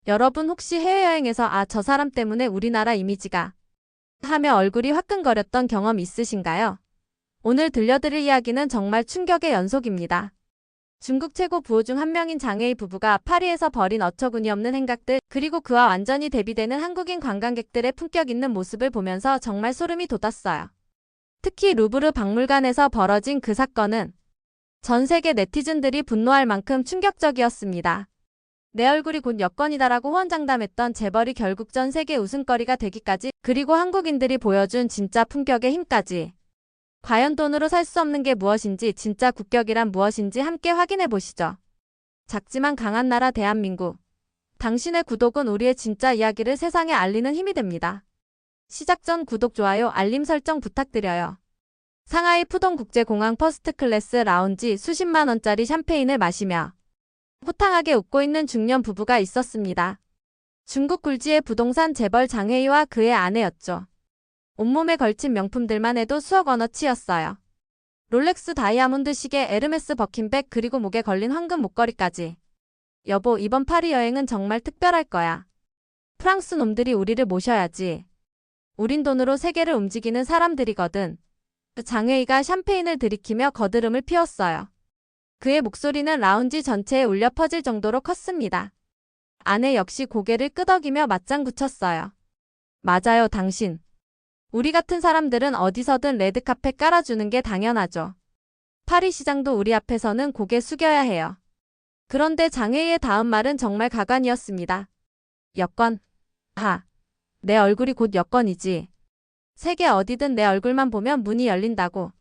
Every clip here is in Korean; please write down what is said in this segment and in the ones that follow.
여러분 혹시 해외여행에서 저 사람 때문에 우리나라 이미지가 하며 얼굴이 화끈거렸던 경험 있으신가요? 오늘 들려드릴 이야기는 정말 충격의 연속입니다. 중국 최고 부호 중 한 명인 장웨이 부부가 파리에서 벌인 어처구니 없는 행각들, 그리고 그와 완전히 대비되는 한국인 관광객들의 품격 있는 모습을 보면서 정말 소름이 돋았어요. 특히 루브르 박물관에서 벌어진 그 사건은 전 세계 네티즌들이 분노할 만큼 충격적이었습니다. 내 얼굴이 곧 여권이다라고 호언장담했던 재벌이 결국 전 세계 웃음거리가 되기까지, 그리고 한국인들이 보여준 진짜 품격의 힘까지. 과연 돈으로 살 수 없는 게 무엇인지, 진짜 국격이란 무엇인지 함께 확인해 보시죠. 작지만 강한 나라 대한민국. 당신의 구독은 우리의 진짜 이야기를 세상에 알리는 힘이 됩니다. 시작 전 구독, 좋아요, 알림 설정 부탁드려요. 상하이 푸동국제공항 퍼스트클래스 라운지, 수십만 원짜리 샴페인을 마시며 호탕하게 웃고 있는 중년 부부가 있었습니다. 중국 굴지의 부동산 재벌 장웨이와 그의 아내였죠. 온몸에 걸친 명품들만 해도 수억 원어치였어요. 롤렉스 다이아몬드 시계, 에르메스 버킨백, 그리고 목에 걸린 황금 목걸이까지. 여보, 이번 파리 여행은 정말 특별할 거야. 프랑스 놈들이 우리를 모셔야지. 우린 돈으로 세계를 움직이는 사람들이거든. 장웨이가 샴페인을 들이키며 거드름을 피웠어요. 그의 목소리는 라운지 전체에 울려 퍼질 정도로 컸습니다. 아내 역시 고개를 끄덕이며 맞장 붙였어요. 맞아요, 당신. 우리 같은 사람들은 어디서든 레드카펫 깔아주는 게 당연하죠. 파리 시장도 우리 앞에서는 고개 숙여야 해요. 그런데 장웨이의 다음 말은 정말 가관이었습니다. 여권. 내 얼굴이 곧 여권이지. 세계 어디든 내 얼굴만 보면 문이 열린다고.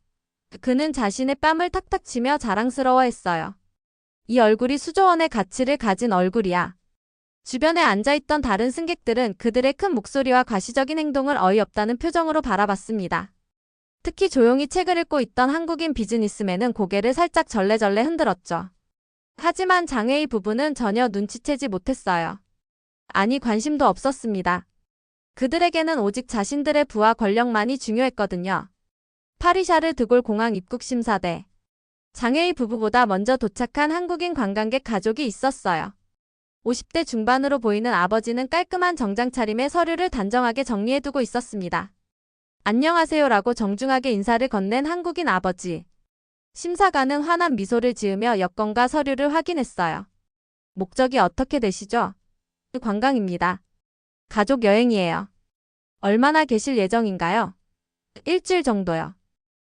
그는 자신의 뺨을 탁탁 치며 자랑스러워했어요. 이 얼굴이 수조 원의 가치를 가진 얼굴이야. 주변에 앉아있던 다른 승객들은 그들의 큰 목소리와 과시적인 행동을 어이없다는 표정으로 바라봤습니다. 특히 조용히 책을 읽고 있던 한국인 비즈니스맨은 고개를 살짝 절레절레 흔들었죠. 하지만 장웨이 부부는 전혀 눈치채지 못했어요. 아니, 관심도 없었습니다. 그들에게는 오직 자신들의 부와 권력만이 중요했거든요. 파리샤르 드골 공항 입국 심사대. 장웨이 부부보다 먼저 도착한 한국인 관광객 가족이 있었어요. 50대 중반으로 보이는 아버지는 깔끔한 정장 차림에 서류를 단정하게 정리해두고 있었습니다. 안녕하세요라고 정중하게 인사를 건넨 한국인 아버지. 심사관은 환한 미소를 지으며 여권과 서류를 확인했어요. 목적이 어떻게 되시죠? 관광입니다. 가족 여행이에요. 얼마나 계실 예정인가요? 일주일 정도요.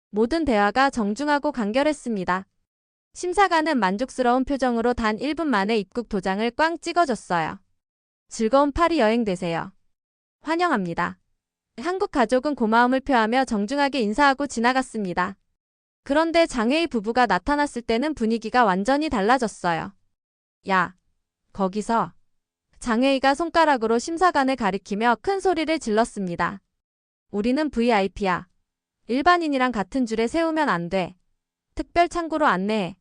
모든 대화가 정중하고 간결했습니다. 심사관은 만족스러운 표정으로 단 1분 만에 입국 도장을 꽝 찍어줬어요. 즐거운 파리 여행 되세요. 환영합니다. 한국 가족은 고마움을 표하며 정중하게 인사하고 지나갔습니다. 그런데 장웨이 부부가 나타났을 때는 분위기가 완전히 달라졌어요. 야, 거기서. 장웨이가 손가락으로 심사관을 가리키며 큰 소리를 질렀습니다. 우리는 VIP야. 일반인이랑 같은 줄에 세우면 안 돼. 특별 창구로 안내해.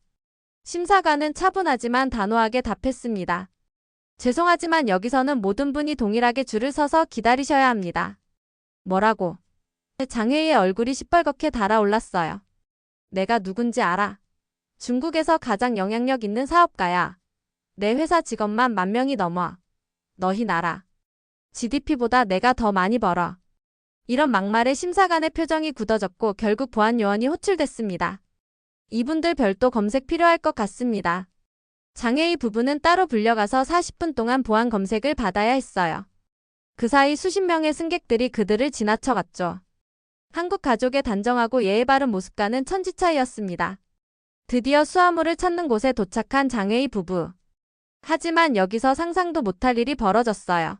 심사관은 차분하지만 단호하게 답했습니다. 죄송하지만 여기서는 모든 분이 동일하게 줄을 서서 기다리셔야 합니다. 뭐라고? 장웨이의 얼굴이 시뻘겋게 달아올랐어요. 내가 누군지 알아. 중국에서 가장 영향력 있는 사업가야. 내 회사 직원만 10,000명이 넘어. 너희 나라 GDP보다 내가 더 많이 벌어. 이런 막말에 심사관의 표정이 굳어졌고 결국 보안 요원이 호출됐습니다. 이분들 별도 검색 필요할 것 같습니다. 장웨이 부부는 따로 불려가서 40분 동안 보안 검색을 받아야 했어요. 그 사이 수십 명의 승객들이 그들을 지나쳐갔죠. 한국 가족의 단정하고 예의 바른 모습과는 천지 차이였습니다. 드디어 수화물을 찾는 곳에 도착한 장웨이 부부. 하지만 여기서 상상도 못할 일이 벌어졌어요.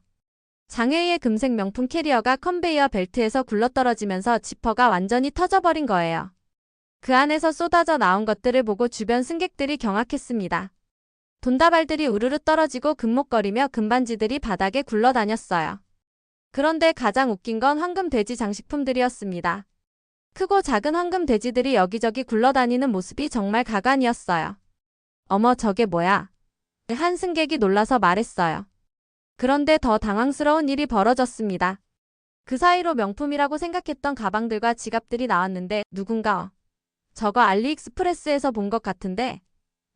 장웨이의 금색 명품 캐리어가 컨베이어 벨트에서 굴러떨어지면서 지퍼가 완전히 터져버린 거예요. 그 안에서 쏟아져 나온 것들을 보고 주변 승객들이 경악했습니다. 돈다발들이 우르르 떨어지고 금목걸이며 금반지들이 바닥에 굴러다녔어요. 그런데 가장 웃긴 건 황금 돼지 장식품들이었습니다. 크고 작은 황금 돼지들이 여기저기 굴러다니는 모습이 정말 가관이었어요. 어머, 저게 뭐야? 한 승객이 놀라서 말했어요. 그런데 더 당황스러운 일이 벌어졌습니다. 그 사이로 명품이라고 생각했던 가방들과 지갑들이 나왔는데 누군가 저거 알리익스프레스에서 본 것 같은데?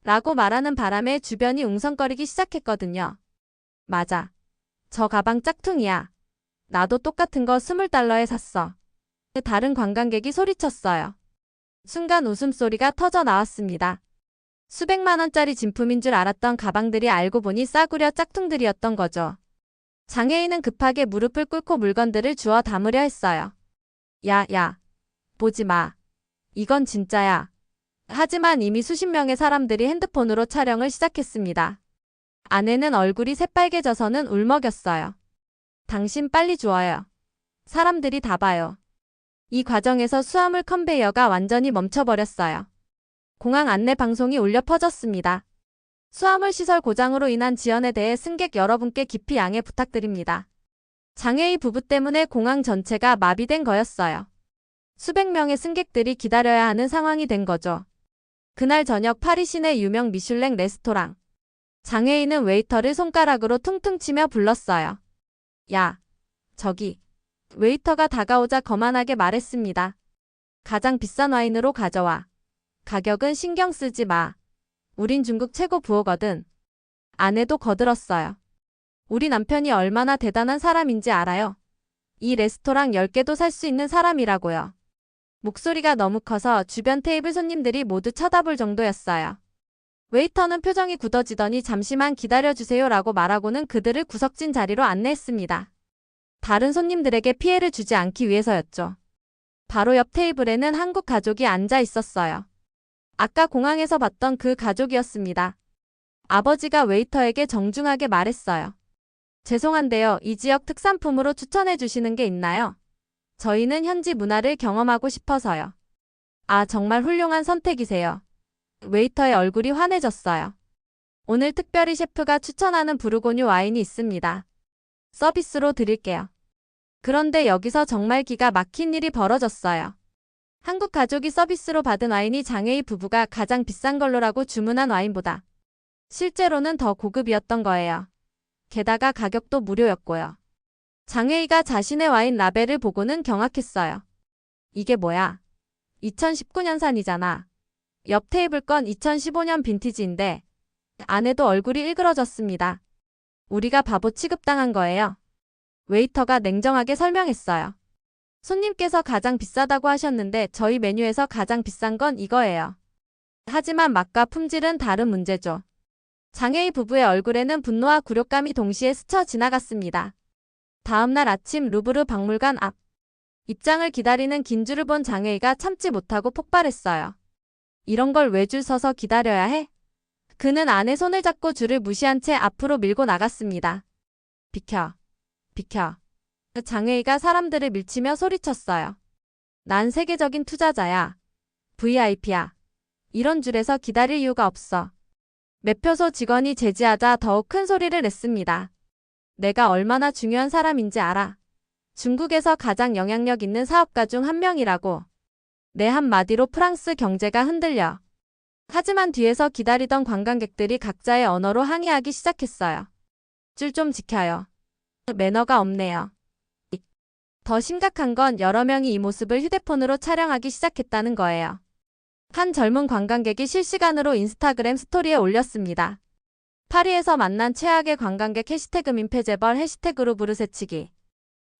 라고 말하는 바람에 주변이 웅성거리기 시작했거든요. 맞아. 저 가방 짝퉁이야. 나도 똑같은 거 $20에 샀어. 다른 관광객이 소리쳤어요. 순간 웃음소리가 터져 나왔습니다. 수백만 원짜리 진품인 줄 알았던 가방들이 알고 보니 싸구려 짝퉁들이었던 거죠. 장애인은 급하게 무릎을 꿇고 물건들을 주워 담으려 했어요. 야, 야. 보지 마. 이건 진짜야. 하지만 이미 수십 명의 사람들이 핸드폰으로 촬영을 시작했습니다. 아내는 얼굴이 새빨개져서는 울먹였어요. 당신 빨리 주워요. 사람들이 다 봐요. 이 과정에서 수화물 컨베이어가 완전히 멈춰버렸어요. 공항 안내 방송이 울려 퍼졌습니다. 수화물 시설 고장으로 인한 지연에 대해 승객 여러분께 깊이 양해 부탁드립니다. 장애인 부부 때문에 공항 전체가 마비된 거였어요. 수백 명의 승객들이 기다려야 하는 상황이 된 거죠. 그날 저녁 파리 시내 유명 미슐랭 레스토랑. 장애인은 웨이터를 손가락으로 퉁퉁 치며 불렀어요. 야, 저기. 웨이터가 다가오자 거만하게 말했습니다. 가장 비싼 와인으로 가져와. 가격은 신경 쓰지 마. 우린 중국 최고 부호거든. 아내도 거들었어요. 우리 남편이 얼마나 대단한 사람인지 알아요? 이 레스토랑 10개도 살 수 있는 사람이라고요. 목소리가 너무 커서 주변 테이블 손님들이 모두 쳐다볼 정도였어요. 웨이터는 표정이 굳어지더니 잠시만 기다려주세요 라고 말하고는 그들을 구석진 자리로 안내했습니다. 다른 손님들에게 피해를 주지 않기 위해서였죠. 바로 옆 테이블에는 한국 가족이 앉아 있었어요. 아까 공항에서 봤던 그 가족이었습니다. 아버지가 웨이터에게 정중하게 말했어요. 죄송한데요, 이 지역 특산품으로 추천해 주시는 게 있나요? 저희는 현지 문화를 경험하고 싶어서요. 아, 정말 훌륭한 선택이세요. 웨이터의 얼굴이 환해졌어요. 오늘 특별히 셰프가 추천하는 부르고뉴 와인이 있습니다. 서비스로 드릴게요. 그런데 여기서 정말 기가 막힌 일이 벌어졌어요. 한국 가족이 서비스로 받은 와인이 장애인 부부가 가장 비싼 걸로라고 주문한 와인보다 실제로는 더 고급이었던 거예요. 게다가 가격도 무료였고요. 장애인가 자신의 와인 라벨을 보고는 경악했어요. 이게 뭐야? 2019년산이잖아. 옆 테이블 건 2015년 빈티지인데. 아내도 얼굴이 일그러졌습니다. 우리가 바보 취급당한 거예요. 웨이터가 냉정하게 설명했어요. 손님께서 가장 비싸다고 하셨는데 저희 메뉴에서 가장 비싼 건 이거예요. 하지만 맛과 품질은 다른 문제죠. 장애인 부부의 얼굴에는 분노와 굴욕감이 동시에 스쳐 지나갔습니다. 다음날 아침 루브르 박물관 앞. 입장을 기다리는 긴 줄을 본 장애인가 참지 못하고 폭발했어요. 이런 걸 왜 줄 서서 기다려야 해? 그는 아내 손을 잡고 줄을 무시한 채 앞으로 밀고 나갔습니다. 비켜. 비켜. 장애인가 사람들을 밀치며 소리쳤어요. 난 세계적인 투자자야. VIP야. 이런 줄에서 기다릴 이유가 없어. 매표소 직원이 제지하자 더욱 큰 소리를 냈습니다. 내가 얼마나 중요한 사람인지 알아. 중국에서 가장 영향력 있는 사업가 중 한 명이라고. 내 한마디로 프랑스 경제가 흔들려. 하지만 뒤에서 기다리던 관광객들이 각자의 언어로 항의하기 시작했어요. 줄 좀 지켜요. 매너가 없네요. 더 심각한 건 여러 명이 이 모습을 휴대폰으로 촬영하기 시작했다는 거예요. 한 젊은 관광객이 실시간으로 인스타그램 스토리에 올렸습니다. 파리에서 만난 최악의 관광객 해시태그 민폐재벌 해시태그로 부르세치기.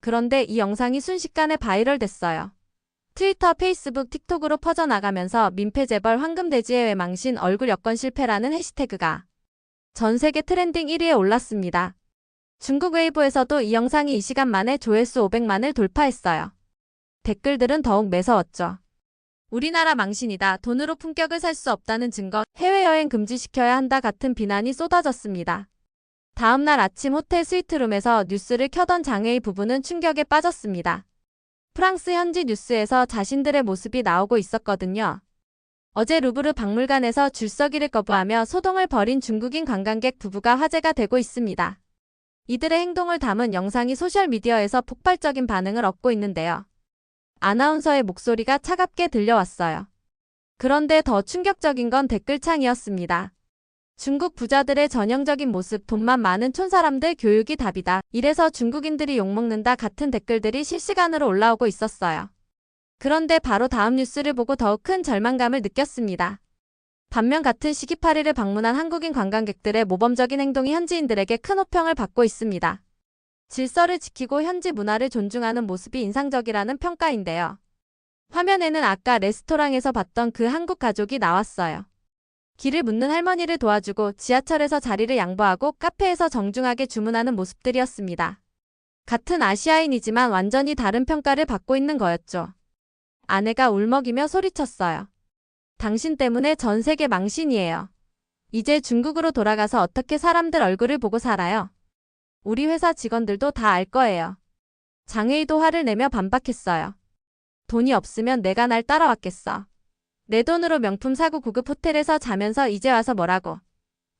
그런데 이 영상이 순식간에 바이럴 됐어요. 트위터, 페이스북, 틱톡으로 퍼져나가면서 민폐재벌 황금돼지의 망신 얼굴 여권 실패라는 해시태그가 전 세계 트렌딩 1위에 올랐습니다. 중국 웨이보에서도 이 영상이 이 시간 만에 조회수 500만을 돌파했어요. 댓글들은 더욱 매서웠죠. 우리나라 망신이다. 돈으로 품격을 살 수 없다는 증거. 해외여행 금지시켜야 한다 같은 비난이 쏟아졌습니다. 다음날 아침 호텔 스위트룸에서 뉴스를 켜던 장애인 부부는 충격에 빠졌습니다. 프랑스 현지 뉴스에서 자신들의 모습이 나오고 있었거든요. 어제 루브르 박물관에서 줄서기를 거부하며 소동을 벌인 중국인 관광객 부부가 화제가 되고 있습니다. 이들의 행동을 담은 영상이 소셜미디어에서 폭발적인 반응을 얻고 있는데요. 아나운서의 목소리가 차갑게 들려왔어요. 그런데 더 충격적인 건 댓글창이었습니다. 중국 부자들의 전형적인 모습, 돈만 많은 촌사람들 교육이 답이다. 이래서 중국인들이 욕먹는다 같은 댓글들이 실시간으로 올라오고 있었어요. 그런데 바로 다음 뉴스를 보고 더욱 큰 절망감을 느꼈습니다. 반면 같은 시기 파리를 방문한 한국인 관광객들의 모범적인 행동이 현지인들에게 큰 호평을 받고 있습니다. 질서를 지키고 현지 문화를 존중하는 모습이 인상적이라는 평가인데요. 화면에는 아까 레스토랑에서 봤던 그 한국 가족이 나왔어요. 길을 묻는 할머니를 도와주고 지하철에서 자리를 양보하고 카페에서 정중하게 주문하는 모습들이었습니다. 같은 아시아인이지만 완전히 다른 평가를 받고 있는 거였죠. 아내가 울먹이며 소리쳤어요. 당신 때문에 전 세계 망신이에요. 이제 중국으로 돌아가서 어떻게 사람들 얼굴을 보고 살아요? 우리 회사 직원들도 다 알 거예요. 장혜희도 화를 내며 반박했어요. 돈이 없으면 내가 날 따라왔겠어. 내 돈으로 명품 사고 고급 호텔에서 자면서 이제 와서 뭐라고.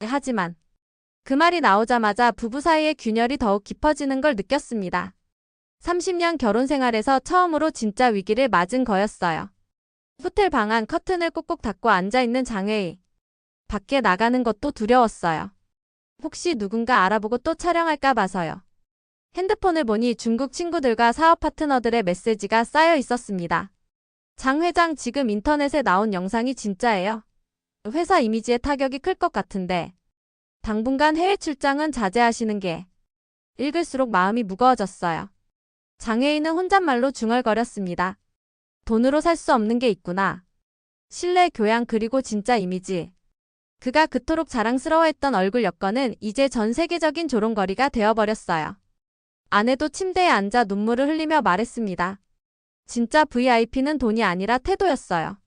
하지만 그 말이 나오자마자 부부 사이의 균열이 더욱 깊어지는 걸 느꼈습니다. 30년 결혼 생활에서 처음으로 진짜 위기를 맞은 거였어요. 호텔 방 안 커튼을 꼭꼭 닫고 앉아있는 장혜희. 밖에 나가는 것도 두려웠어요. 혹시 누군가 알아보고 또 촬영할까 봐서요. 핸드폰을 보니 중국 친구들과 사업 파트너들의 메시지가 쌓여 있었습니다. 장 회장, 지금 인터넷에 나온 영상이 진짜예요. 회사 이미지에 타격이 클 것 같은데 당분간 해외 출장은 자제하시는 게. 읽을수록 마음이 무거워졌어요. 장혜인은 혼잣말로 중얼거렸습니다. 돈으로 살 수 없는 게 있구나. 신뢰, 교양, 그리고 진짜 이미지. 그가 그토록 자랑스러워했던 얼굴 여건은 이제 전 세계적인 조롱거리가 되어버렸어요. 아내도 침대에 앉아 눈물을 흘리며 말했습니다. 진짜 VIP는 돈이 아니라 태도였어요.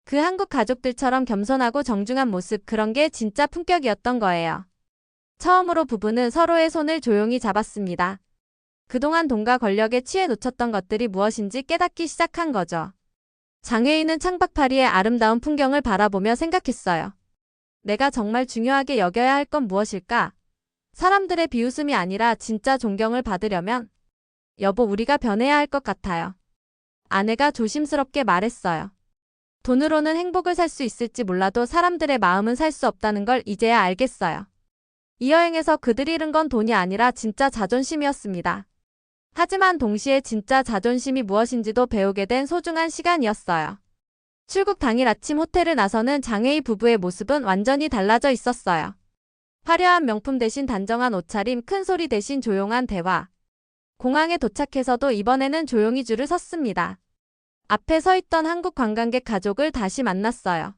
그 한국 가족들처럼 겸손하고 정중한 모습, 그런 게 진짜 품격이었던 거예요. 처음으로 부부는 서로의 손을 조용히 잡았습니다. 그동안 돈과 권력에 취해 놓쳤던 것들이 무엇인지 깨닫기 시작한 거죠. 장혜인은 창밖 파리의 아름다운 풍경을 바라보며 생각했어요. 내가 정말 중요하게 여겨야 할 건 무엇일까? 사람들의 비웃음이 아니라 진짜 존경을 받으려면 여보, 우리가 변해야 할 것 같아요. 아내가 조심스럽게 말했어요. 돈으로는 행복을 살 수 있을지 몰라도 사람들의 마음은 살 수 없다는 걸 이제야 알겠어요. 이 여행에서 그들이 잃은 건 돈이 아니라 진짜 자존심이었습니다. 하지만 동시에 진짜 자존심이 무엇인지도 배우게 된 소중한 시간이었어요. 출국 당일 아침 호텔을 나서는 장혜희 부부의 모습은 완전히 달라져 있었어요. 화려한 명품 대신 단정한 옷차림, 큰 소리 대신 조용한 대화. 공항에 도착해서도 이번에는 조용히 줄을 섰습니다. 앞에 서 있던 한국 관광객 가족을 다시 만났어요.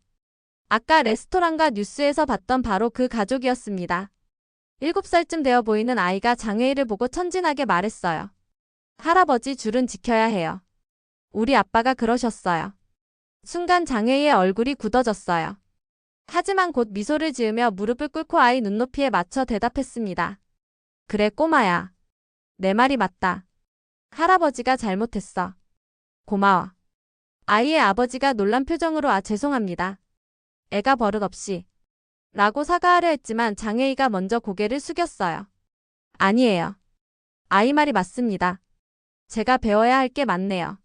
아까 레스토랑과 뉴스에서 봤던 바로 그 가족이었습니다. 7살쯤 되어 보이는 아이가 장혜희를 보고 천진하게 말했어요. 할아버지, 줄은 지켜야 해요. 우리 아빠가 그러셨어요. 순간 장혜희의 얼굴이 굳어졌어요. 하지만 곧 미소를 지으며 무릎을 꿇고 아이 눈높이에 맞춰 대답했습니다. 그래, 꼬마야. 내 말이 맞다. 할아버지가 잘못했어. 고마워. 아이의 아버지가 놀란 표정으로 죄송합니다. 애가 버릇없이. 라고 사과하려 했지만 장혜희가 먼저 고개를 숙였어요. 아니에요. 아이 말이 맞습니다. 제가 배워야 할 게 많네요.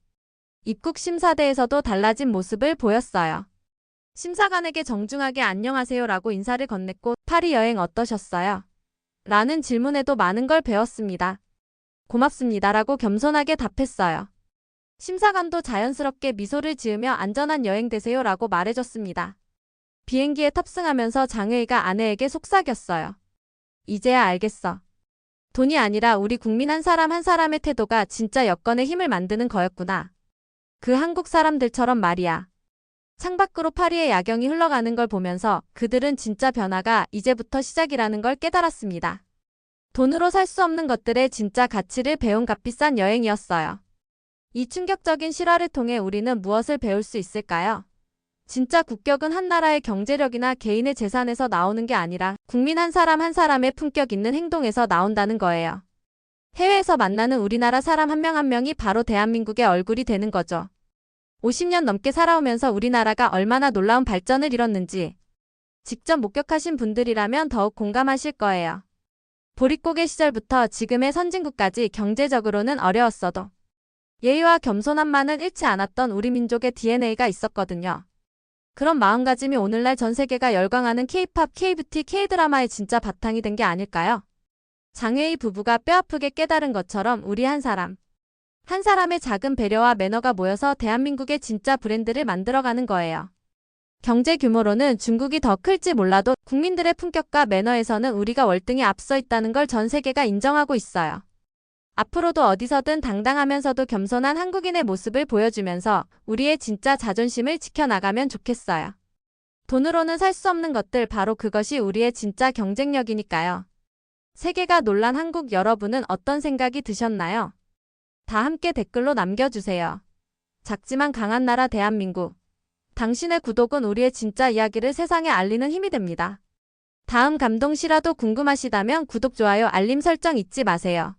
입국 심사대에서도 달라진 모습을 보였어요. 심사관에게 정중하게 안녕하세요라고 인사를 건넸고 파리 여행 어떠셨어요? 라는 질문에도 많은 걸 배웠습니다. 고맙습니다라고 겸손하게 답했어요. 심사관도 자연스럽게 미소를 지으며 안전한 여행 되세요라고 말해줬습니다. 비행기에 탑승하면서 장혜희가 아내에게 속삭였어요. 이제야 알겠어. 돈이 아니라 우리 국민 한 사람 한 사람의 태도가 진짜 여건의 힘을 만드는 거였구나. 그 한국 사람들처럼 말이야. 창밖으로 파리의 야경이 흘러가는 걸 보면서 그들은 진짜 변화가 이제부터 시작이라는 걸 깨달았습니다. 돈으로 살 수 없는 것들의 진짜 가치를 배운 값비싼 여행이었어요. 이 충격적인 실화를 통해 우리는 무엇을 배울 수 있을까요? 진짜 국격은 한 나라의 경제력이나 개인의 재산에서 나오는 게 아니라 국민 한 사람 한 사람의 품격 있는 행동에서 나온다는 거예요. 해외에서 만나는 우리나라 사람 한 명 한 명이 바로 대한민국의 얼굴이 되는 거죠. 50년 넘게 살아오면서 우리나라가 얼마나 놀라운 발전을 이뤘는지 직접 목격하신 분들이라면 더욱 공감하실 거예요. 보릿고개 시절부터 지금의 선진국까지 경제적으로는 어려웠어도 예의와 겸손함만은 잃지 않았던 우리 민족의 DNA가 있었거든요. 그런 마음가짐이 오늘날 전 세계가 열광하는 K-팝, K-뷰티, K-드라마의 진짜 바탕이 된 게 아닐까요? 장혜희 부부가 뼈아프게 깨달은 것처럼 우리 한 사람, 한 사람의 작은 배려와 매너가 모여서 대한민국의 진짜 브랜드를 만들어가는 거예요. 경제 규모로는 중국이 더 클지 몰라도 국민들의 품격과 매너에서는 우리가 월등히 앞서 있다는 걸 전 세계가 인정하고 있어요. 앞으로도 어디서든 당당하면서도 겸손한 한국인의 모습을 보여주면서 우리의 진짜 자존심을 지켜나가면 좋겠어요. 돈으로는 살 수 없는 것들, 바로 그것이 우리의 진짜 경쟁력이니까요. 세계가 놀란 한국, 여러분은 어떤 생각이 드셨나요? 다 함께 댓글로 남겨주세요. 작지만 강한 나라 대한민국. 당신의 구독은 우리의 진짜 이야기를 세상에 알리는 힘이 됩니다. 다음 감동시라도 궁금하시다면 구독, 좋아요, 알림 설정 잊지 마세요.